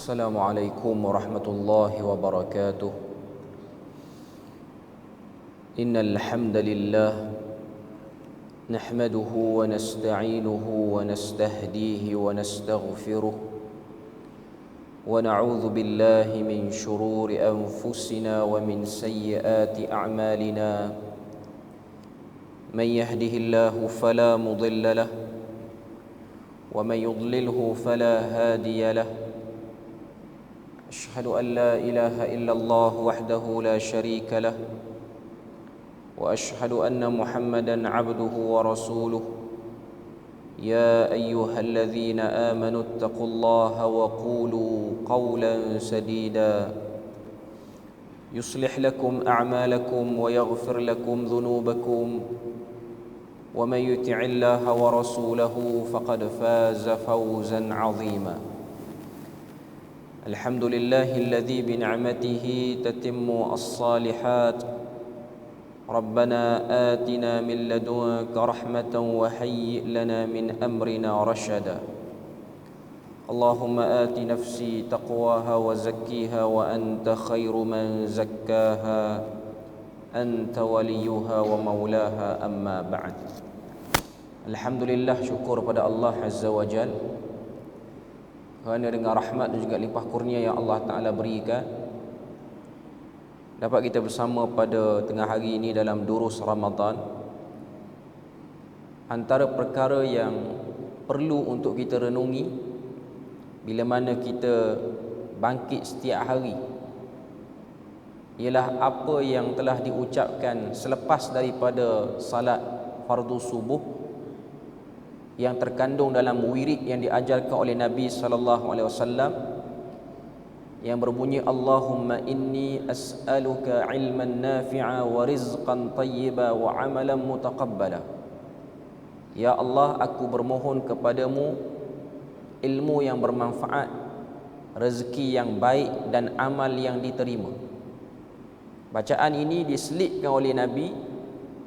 السلام عليكم ورحمة الله وبركاته. إن الحمد لله نحمده ونستعينه ونستهديه ونستغفره ونعوذ بالله من شرور أنفسنا ومن سيئات أعمالنا. من يهده الله فلا مضل له ومن يضلله فلا هادي له. أشهد أن لا إله إلا الله وحده لا شريك له وأشهد أن محمدا عبده ورسوله. يا أيها الذين آمنوا اتقوا الله وقولوا قولا سديدا يصلح لكم أعمالكم ويغفر لكم ذنوبكم ومن يطع الله ورسوله فقد فاز فوزا عظيما. الحمد لله الذي بنعمته تتم الصالحات. ربنا آتنا من لدنك رحمة وهيئ لنا من أمرنا رشدا. اللهم آت نفسي تقواها وزكيها وأنت خير من زكاها أنت وليها ومولاها. أما بعد. Alhamdulillah, syukur pada Allah Azza wa Jal kerana dengan rahmat dan juga limpah kurnia yang Allah Ta'ala berikan, dapat kita bersama pada tengah hari ini dalam durus Ramadan. Antara perkara yang perlu untuk kita renungi bila mana kita bangkit setiap hari ialah apa yang telah diucapkan selepas daripada salat fardu subuh yang terkandung dalam wirid yang diajarkan oleh Nabi SAW yang berbunyi, Allahumma inni as'aluka ilman nafi'a wa rizqan tayyiba wa amalan mutaqabbala. Ya Allah, aku bermohon kepadamu ilmu yang bermanfaat, rezeki yang baik dan amal yang diterima. Bacaan ini diselitkan oleh Nabi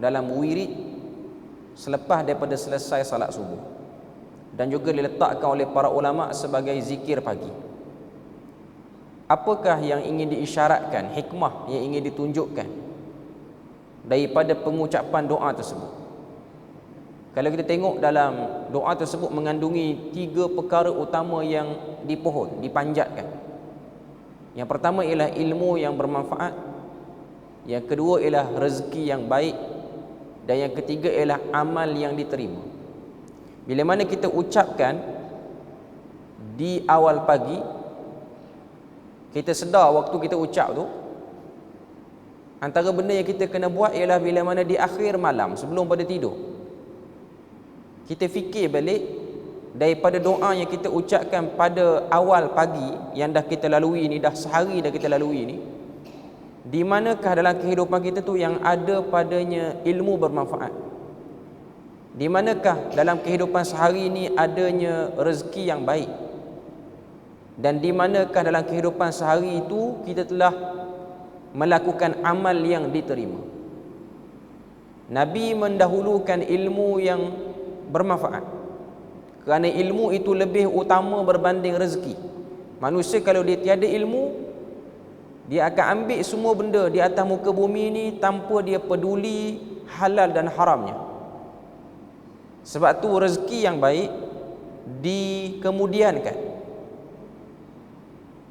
dalam wirid selepas daripada selesai salat subuh, dan juga diletakkan oleh para ulama sebagai zikir pagi. Apakah yang ingin diisyaratkan, hikmah yang ingin ditunjukkan daripada pengucapan doa tersebut? Kalau kita tengok dalam doa tersebut mengandungi 3 perkara utama yang dipanjatkan. Yang pertama ialah ilmu yang bermanfaat, yang kedua ialah rezeki yang baik, dan yang ketiga ialah amal yang diterima. Bila mana kita ucapkan di awal pagi, kita sedar waktu kita ucap tu, antara benda yang kita kena buat ialah bila mana di akhir malam sebelum pada tidur, kita fikir balik daripada doa yang kita ucapkan pada awal pagi yang dah kita lalui ni, dah sehari dah kita lalui ni, di manakah dalam kehidupan kita tu yang ada padanya ilmu bermanfaat? Di manakah dalam kehidupan sehari ini adanya rezeki yang baik? Dan di manakah dalam kehidupan sehari itu kita telah melakukan amal yang diterima? Nabi mendahulukan ilmu yang bermanfaat kerana ilmu itu lebih utama berbanding rezeki. Manusia kalau dia tiada ilmu, dia akan ambil semua benda di atas muka bumi ni tanpa dia peduli halal dan haramnya. Sebab tu rezeki yang baik dikemudiankan.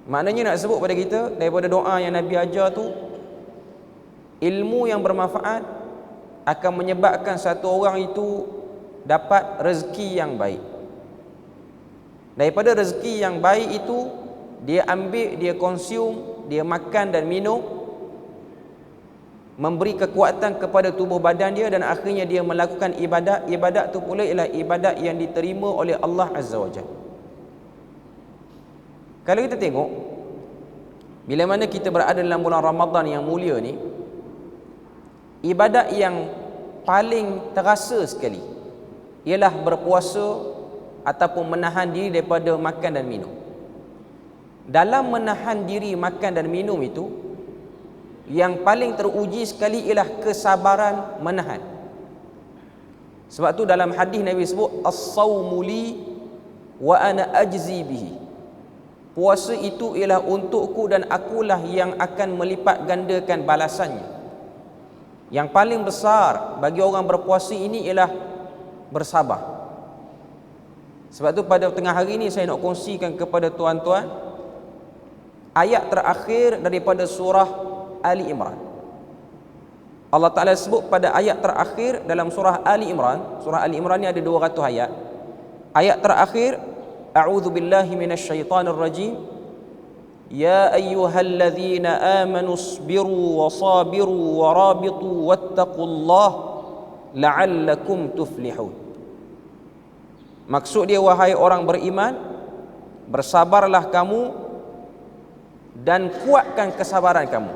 Maknanya nak sebut pada kita daripada doa yang Nabi ajar tu, ilmu yang bermanfaat akan menyebabkan satu orang itu dapat rezeki yang baik. Daripada rezeki yang baik itu, dia ambil, dia konsum, dia makan dan minum, memberi kekuatan kepada tubuh badan dia, dan akhirnya dia melakukan ibadat. Ibadat tu pula ialah ibadat yang diterima oleh Allah Azza wa Jalla. Kalau kita tengok, bila mana kita berada dalam bulan Ramadan yang mulia ni, ibadat yang paling terasa sekali ialah berpuasa ataupun menahan diri daripada makan dan minum. Dalam menahan diri makan dan minum itu, yang paling teruji sekali ialah kesabaran menahan. Sebab tu dalam hadis Nabi sebut, as-sawmu li wa ana ajzi bihi. Puasa itu ialah untukku dan akulah yang akan melipat gandakan balasannya. Yang paling besar bagi orang berpuasa ini ialah bersabar. Sebab tu pada tengah hari ini saya nak kongsikan kepada tuan-tuan ayat terakhir daripada surah Ali Imran. Allah Ta'ala sebut pada ayat terakhir dalam surah Ali Imran. Surah Ali Imran ni ada 200 ayat. Ayat terakhir, A'udzu billahi minasyaitonir rajim. Ya ayyuhalladzina amanu isbiru wa sabiru wa rabitu wattaqullaha la'allakum tuflihun. Maksud dia, wahai orang beriman, bersabarlah kamu dan kuatkan kesabaran kamu.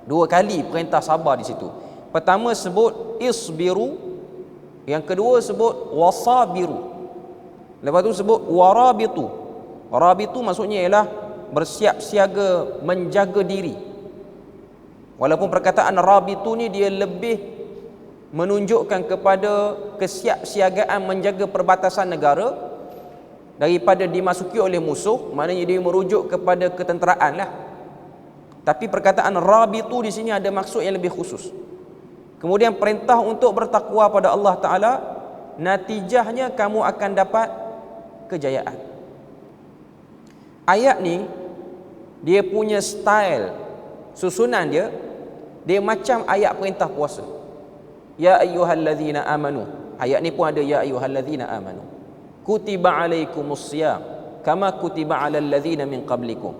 2 kali perintah sabar di situ. Pertama sebut isbiru, yang kedua sebut wasabiru. Lepas tu sebut warabitu. Warabitu maksudnya ialah bersiap siaga, menjaga diri. Walaupun perkataan rabitu ni dia lebih menunjukkan kepada kesiapsiagaan menjaga perbatasan negara daripada dimasuki oleh musuh, maknanya dia merujuk kepada ketenteraan lah. Tapi perkataan rabitu di sini ada maksud yang lebih khusus. Kemudian perintah untuk bertakwa pada Allah Ta'ala, natijahnya kamu akan dapat kejayaan. Ayat ni dia punya style susunan dia macam ayat perintah puasa. Ya ayyuhalladzina amanu. Ayat ni pun ada ya ayyuhalladzina amanu. Kutiba alaikumusiyam kama kutiba alal ladzina min qablikum.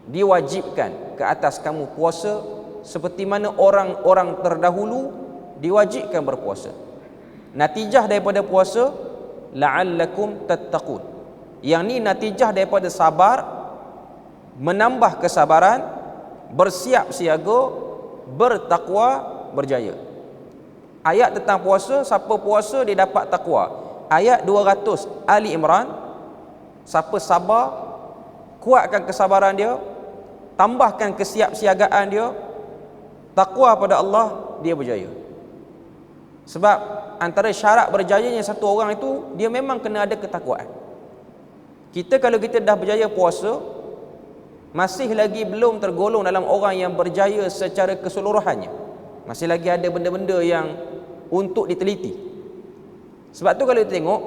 Diwajibkan ke atas kamu puasa seperti mana orang-orang terdahulu diwajibkan berpuasa. Natijah daripada puasa, la'allakum tattaqun. Yang ni natijah daripada sabar, menambah kesabaran, bersiap siaga, bertakwa, berjaya. Ayat tentang puasa, siapa puasa dia dapat takwa. Ayat 200 Ali Imran, siapa sabar, kuatkan kesabaran dia, tambahkan kesiapsiagaan dia, takwa pada Allah, dia berjaya. Sebab antara syarat berjayanya satu orang itu, dia memang kena ada ketakwaan. Kita kalau kita dah berjaya puasa, masih lagi belum tergolong dalam orang yang berjaya secara keseluruhannya. Masih lagi ada benda-benda yang untuk diteliti. Sebab tu kalau kita tengok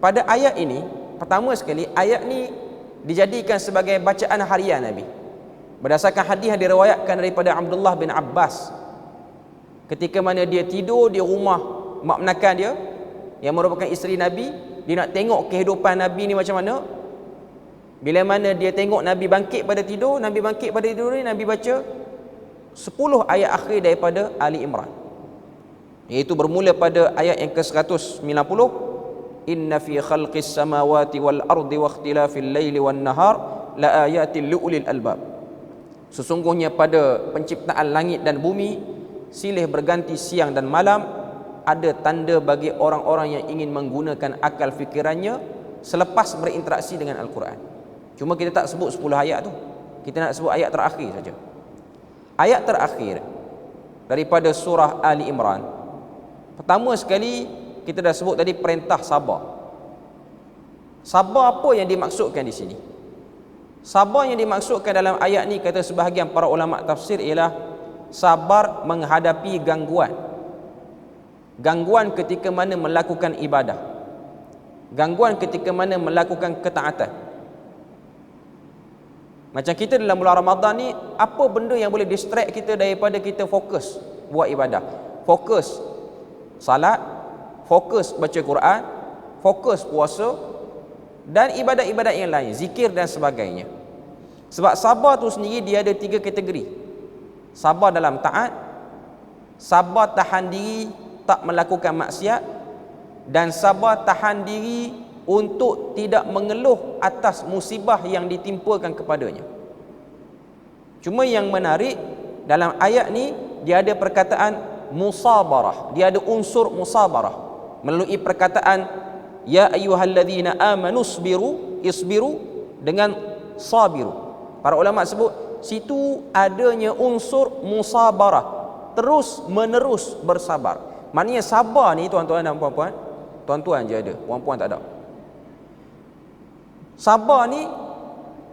pada ayat ini, pertama sekali ayat ni dijadikan sebagai bacaan harian Nabi. Berdasarkan hadis yang diriwayatkan daripada Abdullah bin Abbas, ketika mana dia tidur di rumah mak menakan dia yang merupakan isteri Nabi, dia nak tengok kehidupan Nabi ni macam mana. Bila mana dia tengok Nabi bangkit pada tidur, Nabi bangkit pada tidur ni, Nabi baca 10 ayat akhir daripada Ali Imran, iaitu bermula pada ayat yang ke-190. Inna fi khalqis samawati wal ardi wa ikhtilafil laili wan nahar la ayatin liulil albab. Sesungguhnya pada penciptaan langit dan bumi, silih berganti siang dan malam, ada tanda bagi orang-orang yang ingin menggunakan akal fikirannya selepas berinteraksi dengan Al-Quran. Cuma kita tak sebut 10 ayat tu, kita nak sebut ayat terakhir saja. Ayat terakhir daripada surah Ali Imran, pertama sekali kita dah sebut tadi perintah sabar. Sabar apa yang dimaksudkan di sini? Sabar yang dimaksudkan dalam ayat ni, kata sebahagian para ulama tafsir, ialah sabar menghadapi gangguan. Gangguan ketika mana melakukan ibadah, gangguan ketika mana melakukan ketaatan. Macam kita dalam bulan Ramadan ni, apa benda yang boleh distract kita daripada kita fokus buat ibadah? Fokus salat, fokus baca Quran, fokus puasa dan ibadat-ibadat yang lain, zikir dan sebagainya. Sebab sabar tu sendiri dia ada 3 kategori. Sabar dalam taat, sabar tahan diri tak melakukan maksiat, dan sabar tahan diri untuk tidak mengeluh atas musibah yang ditimpakan kepadanya. Cuma yang menarik dalam ayat ni, dia ada perkataan musabarah, dia ada unsur musabarah melalui perkataan ya ayyuhalladzina amanu isbiru dengan sabiru. Para ulama sebut situ adanya unsur musabarah, terus menerus bersabar. Maknanya sabar ni tuan-tuan dan puan-puan, tuan-tuan je ada, puan-puan tak ada. Sabar ni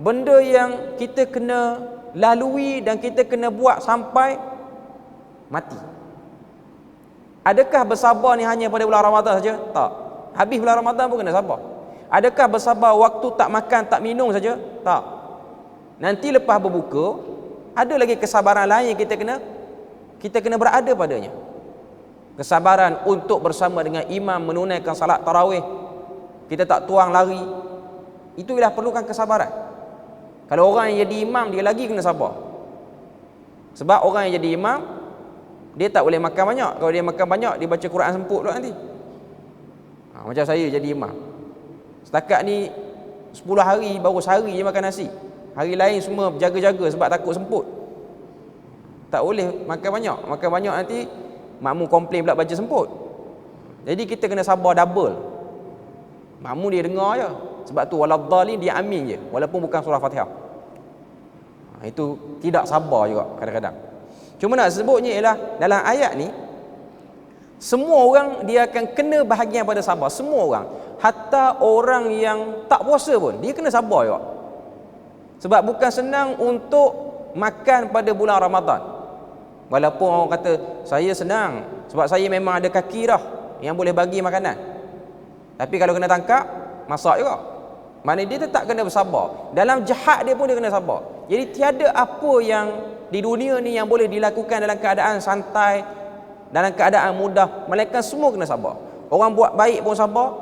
benda yang kita kena lalui dan kita kena buat sampai mati. Adakah bersabar ni hanya pada bulan Ramadan saja? Tak. Habis bulan Ramadan pun kena sabar. Adakah bersabar waktu tak makan, tak minum saja? Tak. Nanti lepas berbuka, ada lagi kesabaran lain yang kita kena berada padanya. Kesabaran untuk bersama dengan imam menunaikan salat tarawih. Kita tak tuang lari. Itu ialah perlukan kesabaran. Kalau orang yang jadi imam, dia lagi kena sabar. Sebab orang yang jadi imam, dia tak boleh makan banyak. Kalau dia makan banyak, dia baca Quran semput pula nanti. Macam saya jadi imam. Setakat ni 10 hari, baru sehari je makan nasi. Hari lain semua berjaga-jaga sebab takut semput. Tak boleh makan banyak. Makan banyak nanti makmum komplain pula baca semput. Jadi kita kena sabar double. Makmum dia dengar je. Sebab tu waladhdallin dia amin je, walaupun bukan surah Fatihah. Itu tidak sabar juga kadang-kadang. Cuma nak sebutnya ialah dalam ayat ni, semua orang dia akan kena bahagian pada sabar. Semua orang. Hatta orang yang tak puasa pun, dia kena sabar juga. Sebab bukan senang untuk makan pada bulan Ramadan. Walaupun orang kata, saya senang sebab saya memang ada kaki dah yang boleh bagi makanan. Tapi kalau kena tangkap, masak juga. Maknanya dia tetap kena bersabar. Dalam jahat dia pun dia kena sabar. Jadi tiada apa yang di dunia ni yang boleh dilakukan dalam keadaan santai, dalam keadaan mudah. Melainkan semua kena sabar. Orang buat baik pun sabar,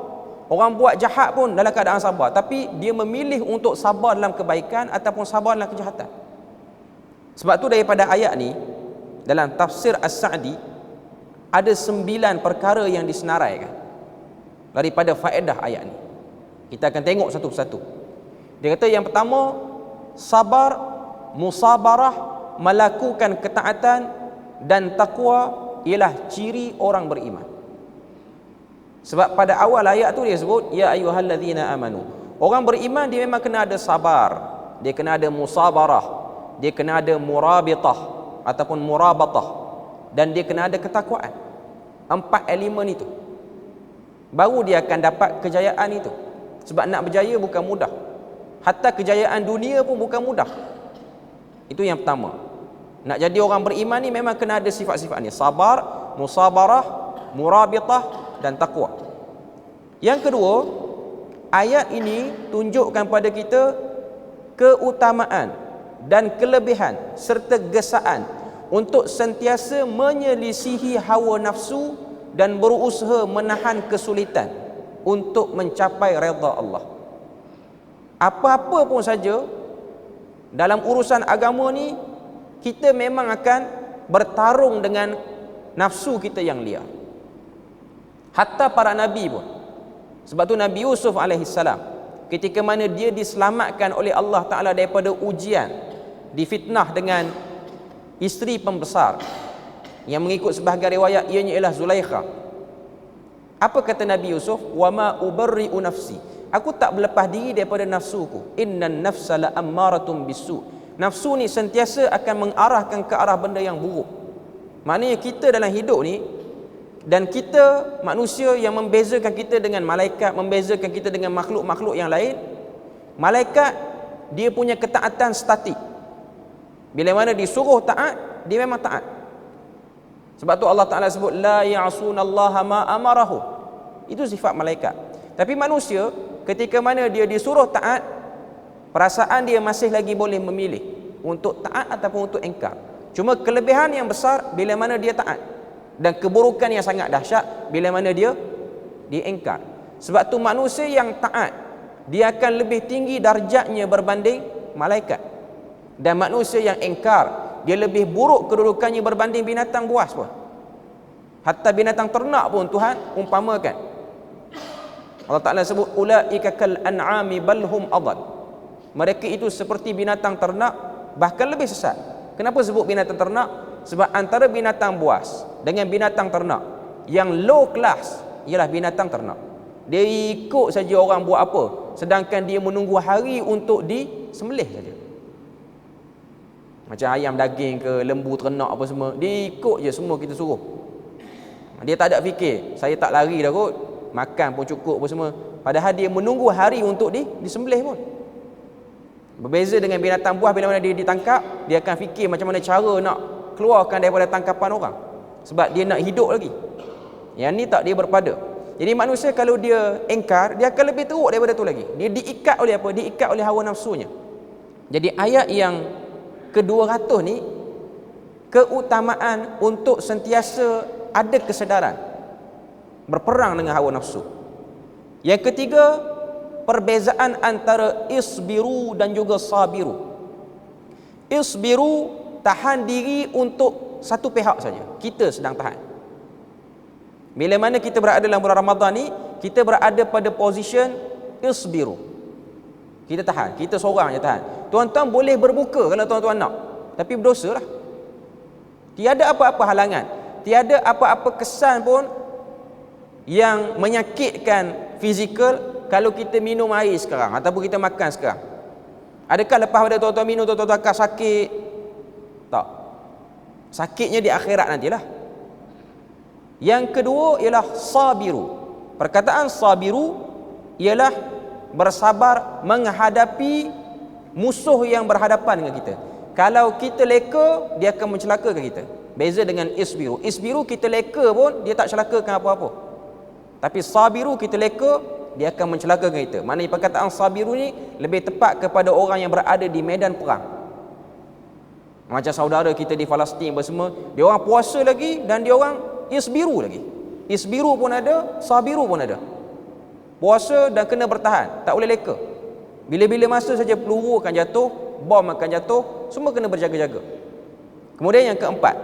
orang buat jahat pun dalam keadaan sabar. Tapi dia memilih untuk sabar dalam kebaikan ataupun sabar dalam kejahatan. Sebab tu daripada ayat ni, dalam tafsir As-Sa'di, ada 9 perkara yang disenaraikan daripada faedah ayat ni. Kita akan tengok satu persatu. Dia kata yang pertama, sabar, musabarah, melakukan ketaatan dan takwa ialah ciri orang beriman. Sebab pada awal ayat tu dia sebut, ya ayyuhallazina amanu. Orang beriman dia memang kena ada sabar, dia kena ada musabarah, dia kena ada murabitah ataupun murabatah, dan dia kena ada ketakwaan. 4 elemen itu baru dia akan dapat kejayaan itu. Sebab nak berjaya bukan mudah. Hatta kejayaan dunia pun bukan mudah. Itu yang pertama. Nak jadi orang beriman ni memang kena ada sifat-sifat ni. Sabar, musabarah, murabitah dan takwa. Yang kedua, ayat ini tunjukkan pada kita keutamaan dan kelebihan serta gesaan untuk sentiasa menyelisihi hawa nafsu dan berusaha menahan kesulitan untuk mencapai redha Allah. Apa-apa pun saja dalam urusan agama ni, kita memang akan bertarung dengan nafsu kita yang liar. Hatta para nabi pun. Sebab tu Nabi Yusuf alaihissalam, ketika mana dia diselamatkan oleh Allah Ta'ala daripada ujian, difitnah dengan isteri pembesar yang mengikut sebahagian riwayat ianya ialah Zulaikha. Apa kata Nabi Yusuf? Wa ma ubarri'u nafsi. Aku tak berlepas diri daripada nafsuku. Innan nafsa la ammaratun bisu. Nafsu ni sentiasa akan mengarahkan ke arah benda yang buruk. Maknanya kita dalam hidup ni, dan kita manusia yang membezakan kita dengan malaikat, membezakan kita dengan makhluk-makhluk yang lain. Malaikat dia punya ketaatan statik. Bila mana disuruh taat, dia memang taat. Sebab tu Allah Ta'ala sebut la ya'sunallaha ma amarahu. Itu sifat malaikat. Tapi manusia ketika mana dia disuruh taat, perasaan dia masih lagi boleh memilih untuk taat ataupun untuk engkar. Cuma kelebihan yang besar bila mana dia taat, dan keburukan yang sangat dahsyat bila mana dia engkar. Sebab tu manusia yang taat, dia akan lebih tinggi darjatnya berbanding malaikat. Dan manusia yang engkar, dia lebih buruk kedudukannya berbanding binatang buas pun. Hatta binatang ternak pun Tuhan umpamakan. Allah Ta'ala sebut ulaika kal an'ami bal hum adall. Mereka itu seperti binatang ternak, bahkan lebih sesat. Kenapa sebut binatang ternak? Sebab antara binatang buas dengan binatang ternak, yang low class ialah binatang ternak. Dia ikut saja orang buat apa, sedangkan dia menunggu hari untuk disembelih saja. Macam ayam daging ke, lembu ternak apa semua, dia ikut je semua kita suruh. Dia tak ada fikir, saya tak lari dah kot, makan pun cukup apa semua. Padahal dia menunggu hari untuk disembelih pun. Berbeza dengan binatang buas, bila mana dia ditangkap, dia akan fikir macam mana cara nak keluarkan daripada tangkapan orang, sebab dia nak hidup lagi. Yang ni tak, dia berpada. Jadi manusia kalau dia engkar, dia akan lebih teruk daripada tu lagi. Dia diikat oleh apa? Diikat oleh hawa nafsunya. Jadi ayat yang ke-200 ni, keutamaan untuk sentiasa ada kesedaran berperang dengan hawa nafsu. Yang ketiga, perbezaan antara isbiru dan juga sabiru. Isbiru, tahan diri untuk satu pihak saja, kita sedang tahan. Bila mana kita berada dalam bulan Ramadan ni, kita berada pada position isbiru, kita tahan, kita seorang je tahan. Tuan-tuan boleh berbuka kalau tuan-tuan nak, tapi berdosa lah. Tiada apa-apa halangan, tiada apa-apa kesan pun yang menyakitkan fizikal kalau kita minum air sekarang ataupun kita makan sekarang. Adakah lepas pada tuan-tuan minum, tuan-tuan akan sakit? Tak. Sakitnya di akhirat nantilah. Yang kedua ialah sabiru. Perkataan sabiru ialah bersabar menghadapi musuh yang berhadapan dengan kita. Kalau kita leka, dia akan mencelakakan kita. Beza dengan isbiru. Isbiru kita leka pun dia tak celakakan apa-apa. Tapi sabiru kita leka, dia akan mencelakakan kita. Maknanya perkataan sabiru ni lebih tepat kepada orang yang berada di medan perang. Macam saudara kita di Palestin bersama, dia orang puasa lagi dan dia orang isbiru lagi. Isbiru pun ada, sabiru pun ada. Puasa dan kena bertahan, tak boleh leka. Bila-bila masa saja peluru akan jatuh, bom akan jatuh, semua kena berjaga-jaga. Kemudian yang keempat,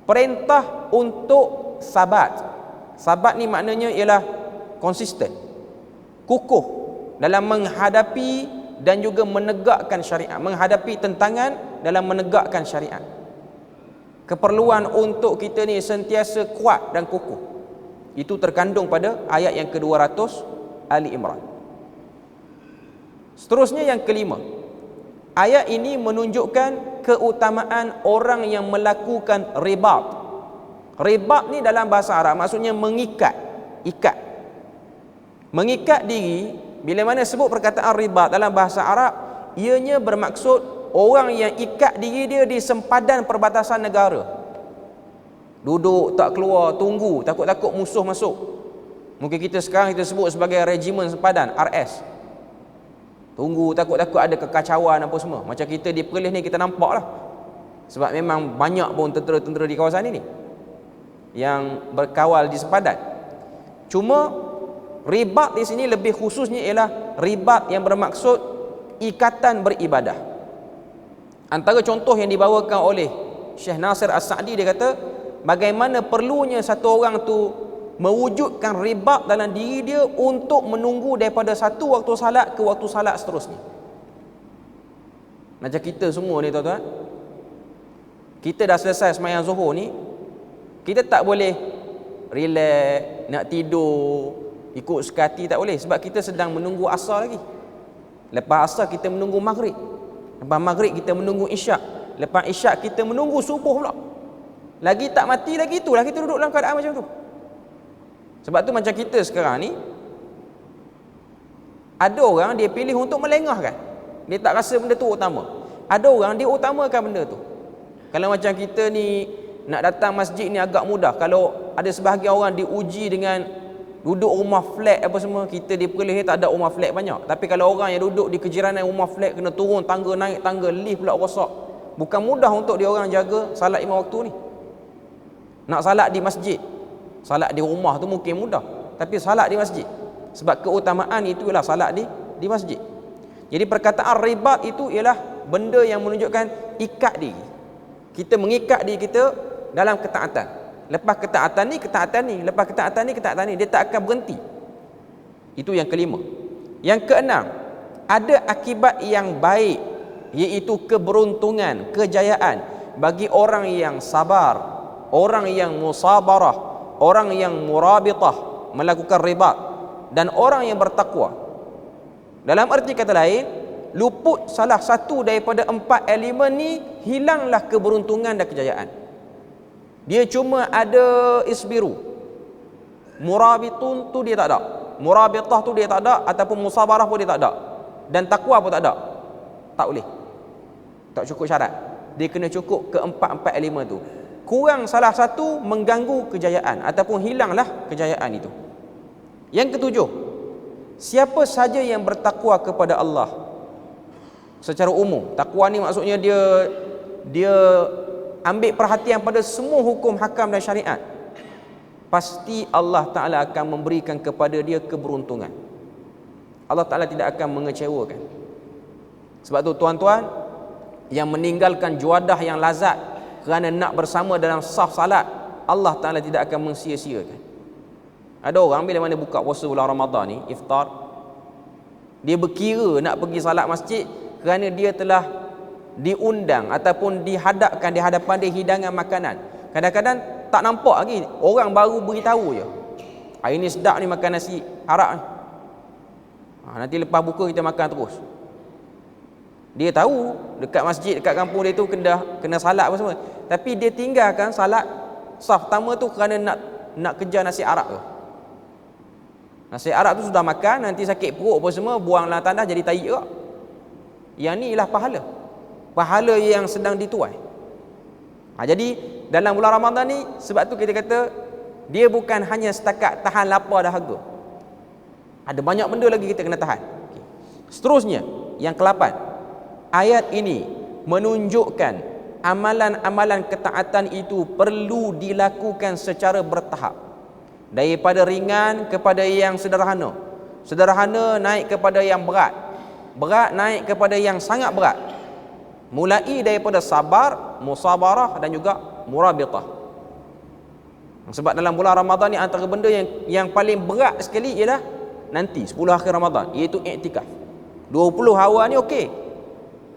perintah untuk sabat. Sabat ni maknanya ialah konsisten, kukuh dalam menghadapi dan juga menegakkan syariat, menghadapi tentangan dalam menegakkan syariat. Keperluan untuk kita ni sentiasa kuat dan kukuh, itu terkandung pada ayat yang ke-200 Ali Imran. Seterusnya yang kelima, ayat ini menunjukkan keutamaan orang yang melakukan ribat. Ribat ni dalam bahasa Arab maksudnya mengikat, ikat. Mengikat diri, bila mana sebut perkataan ribat dalam bahasa Arab, ianya bermaksud orang yang ikat diri dia di sempadan perbatasan negara. Duduk tak keluar, tunggu, takut-takut musuh masuk. Mungkin kita sekarang kita sebut sebagai regimen sempadan, RS. Tunggu, takut-takut ada kekacauan apa semua. Macam kita di Perlis ni kita nampak lah. Sebab memang banyak pun tentera-tentera di kawasan ini yang berkawal di sempadan. Cuma ribat di sini lebih khususnya ialah ribat yang bermaksud ikatan beribadah. Antara contoh yang dibawakan oleh Syekh Nasir As-Sa'di, dia kata bagaimana perlunya satu orang tu mewujudkan ribat dalam diri dia untuk menunggu daripada satu waktu salat ke waktu salat seterusnya. Macam kita semua ni tuan-tuan, kita dah selesai sembahyang Zuhur ni, kita tak boleh relax, nak tidur, ikut sekati, tak boleh. Sebab kita sedang menunggu asar lagi. Lepas asar kita menunggu maghrib. Lepas maghrib kita menunggu isyak. Lepas isyak kita menunggu subuh pula. Lagi tak mati lagi, itulah kita duduk dalam keadaan macam tu. Sebab tu macam kita sekarang ni, ada orang dia pilih untuk melengahkan. Dia tak rasa benda tu utama. Ada orang dia utamakan benda tu. Kalau macam kita ni nak datang masjid ni agak mudah. Kalau ada sebahagian orang diuji dengan duduk rumah flat apa semua, kita di Perlis ni tak ada rumah flat banyak. Tapi kalau orang yang duduk di kejiranan rumah flat, kena turun tangga, naik tangga, lift pula rosak, bukan mudah untuk dia orang jaga salat 5 waktu ni. Nak salat di masjid, salat di rumah tu mungkin mudah, tapi salat di masjid, sebab keutamaan itu ialah salat di masjid. Jadi perkataan ribat itu ialah benda yang menunjukkan ikat diri. Kita mengikat diri kita dalam ketaatan. Lepas ketaatan ni, ketaatan ni. Lepas ketaatan ni, ketaatan ni. Dia tak akan berhenti. Itu yang kelima. Yang keenam, ada akibat yang baik, iaitu keberuntungan, kejayaan bagi orang yang sabar, orang yang musabarah, orang yang murabitah, melakukan ribat, dan orang yang bertakwa. Dalam arti kata lain, luput salah satu daripada 4 elemen ni, hilanglah keberuntungan dan kejayaan. Dia cuma ada isbiru, murabitun tu dia tak ada, murabitah tu dia tak ada, ataupun musabarah pun dia tak ada, dan takwa pun tak ada. Tak boleh. Tak cukup syarat. Dia kena cukup ke 4, 5 tu. Kurang salah satu mengganggu kejayaan ataupun hilanglah kejayaan itu. Yang ketujuh, siapa saja yang bertakwa kepada Allah secara umum. Takwa ni maksudnya dia ambil perhatian pada semua hukum, hakam dan syariat. Pasti Allah Ta'ala akan memberikan kepada dia keberuntungan. Allah Ta'ala tidak akan mengecewakan. Sebab tu tuan-tuan, yang meninggalkan juadah yang lazat kerana nak bersama dalam saf salat, Allah Ta'ala tidak akan mensia-siakan. Ada orang bila mana buka puasa bulan Ramadan ni, iftar, dia berkira nak pergi salat masjid kerana dia telah diundang ataupun dihadapkan di hadapan dia hidangan makanan. Kadang-kadang tak nampak lagi, orang baru beritahu je, hari ni sedap ni makan nasi arak ni. Nanti lepas buka kita makan terus. Dia tahu dekat masjid, dekat kampung dia tu kena salat apa semua, tapi dia tinggalkan salat saf pertama tu kerana nak kejar nasi arak tu. Nasi arak tu sudah makan, nanti sakit perut apa semua, buang dalam tandas jadi tai juga. Yang ni ialah pahala yang sedang dituai. Jadi dalam bulan Ramadan ni, sebab tu kita kata dia bukan hanya setakat tahan lapar dahaga. Ada banyak benda lagi kita kena tahan. Seterusnya, yang ke-8, ayat ini menunjukkan amalan-amalan ketaatan itu perlu dilakukan secara bertahap, daripada ringan kepada yang sederhana, sederhana naik kepada yang berat, berat naik kepada yang sangat berat, mulai daripada sabar, musabarah dan juga murabitah. Sebab dalam bulan Ramadan ni antara benda yang paling berat sekali ialah nanti 10 akhir Ramadan, iaitu iktikaf. 20 awal ni okey,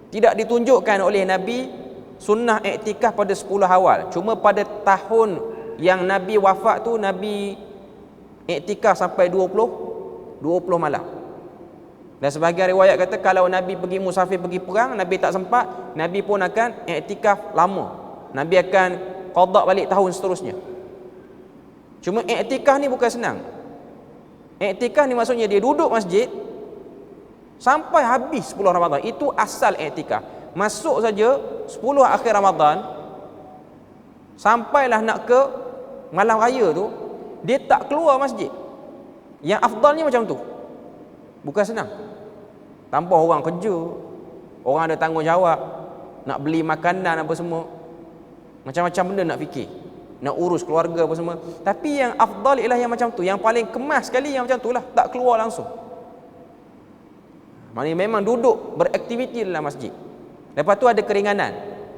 tidak ditunjukkan oleh Nabi sunnah iktikaf pada 10 awal. Cuma pada tahun yang Nabi wafat tu, Nabi iktikaf sampai 20 malam. Dan sebahagian riwayat kata kalau Nabi pergi musafir, pergi perang, Nabi tak sempat, Nabi pun akan iktikaf lama. Nabi akan qada balik tahun seterusnya. Cuma iktikaf ni bukan senang. Iktikaf ni maksudnya dia duduk masjid sampai habis 10 Ramadan. Itu asal iktikaf. Masuk saja 10 akhir Ramadan, sampailah nak ke malam raya tu, dia tak keluar masjid. Yang afdalnya macam tu. Bukan senang. Tanpa orang kerja, orang ada tanggungjawab, nak beli makanan apa semua, macam-macam benda nak fikir, nak urus keluarga apa semua. Tapi yang afdal ialah yang macam tu. Yang paling kemas sekali yang macam tu lah, tak keluar langsung. Maksudnya memang duduk beraktiviti dalam masjid. Lepas tu ada keringanan.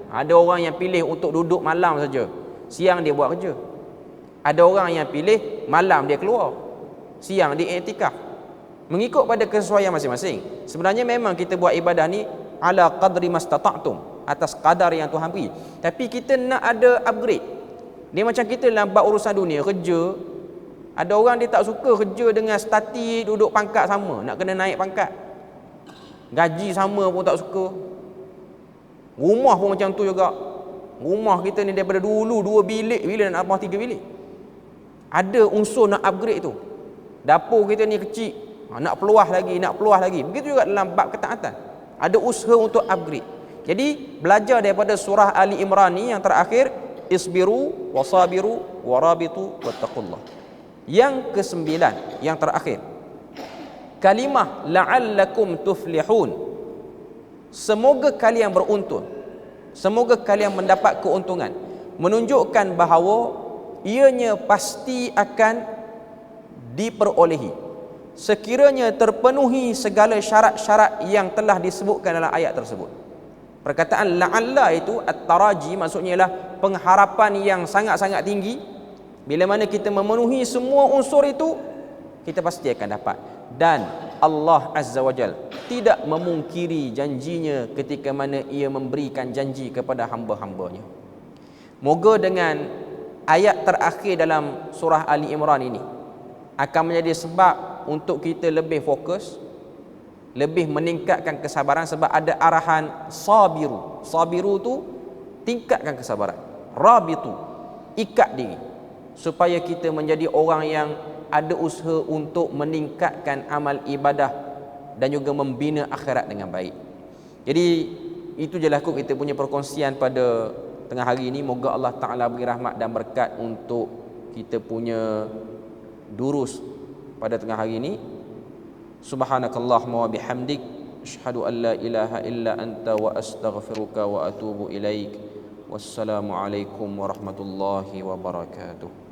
Ada orang yang pilih untuk duduk malam saja, siang dia buat kerja. Ada orang yang pilih malam dia keluar, siang dia iktikaf. Mengikut pada kesesuaian masing-masing. Sebenarnya memang kita buat ibadah ni ala qadri mastata'tum, atas kadar yang Tuhan beri. Tapi kita nak ada upgrade. Dia macam kita dalam bab urusan dunia, kerja. Ada orang dia tak suka kerja dengan statik, duduk pangkat sama, nak kena naik pangkat. Gaji sama pun tak suka. Rumah pun macam tu juga. Rumah kita ni daripada dulu 2 bilik, bila nak tambah 3 bilik. Ada unsur nak upgrade tu. Dapur kita ni kecil, nak peluah lagi. Begitu juga dalam bab ketaatan. Ada usaha untuk upgrade. Jadi belajar daripada surah Ali Imran ni yang terakhir, isbiru wasabiru warabitu wattaqullah. Yang ke-9, yang terakhir, kalimah la'allakum tuflihun. Semoga kalian beruntun, semoga kalian mendapat keuntungan, menunjukkan bahawa ianya pasti akan diperolehi sekiranya terpenuhi segala syarat-syarat yang telah disebutkan dalam ayat tersebut. Perkataan la'alla itu at-taraji, maksudnya ialah pengharapan yang sangat-sangat tinggi. Bila mana kita memenuhi semua unsur itu, kita pasti akan dapat. Dan Allah Azza wa Jal tidak memungkiri janjinya ketika mana ia memberikan janji kepada hamba-hambanya. Moga dengan ayat terakhir dalam surah Ali Imran ini akan menjadi sebab untuk kita lebih fokus, lebih meningkatkan kesabaran. Sebab ada arahan sabiru. Sabiru tu tingkatkan kesabaran. Rabitu, ikat diri, supaya kita menjadi orang yang ada usaha untuk meningkatkan amal ibadah dan juga membina akhirat dengan baik. Jadi itu je lah kita punya perkongsian pada tengah hari ini. Moga Allah Ta'ala beri rahmat dan berkat untuk kita punya durus pada tengah hari ini. Subhanakallahumma wa bihamdik, asyhadu an la ilaha illa anta wa astaghfiruka wa atubu ilaik. Wassalamualaikum warahmatullahi wabarakatuh.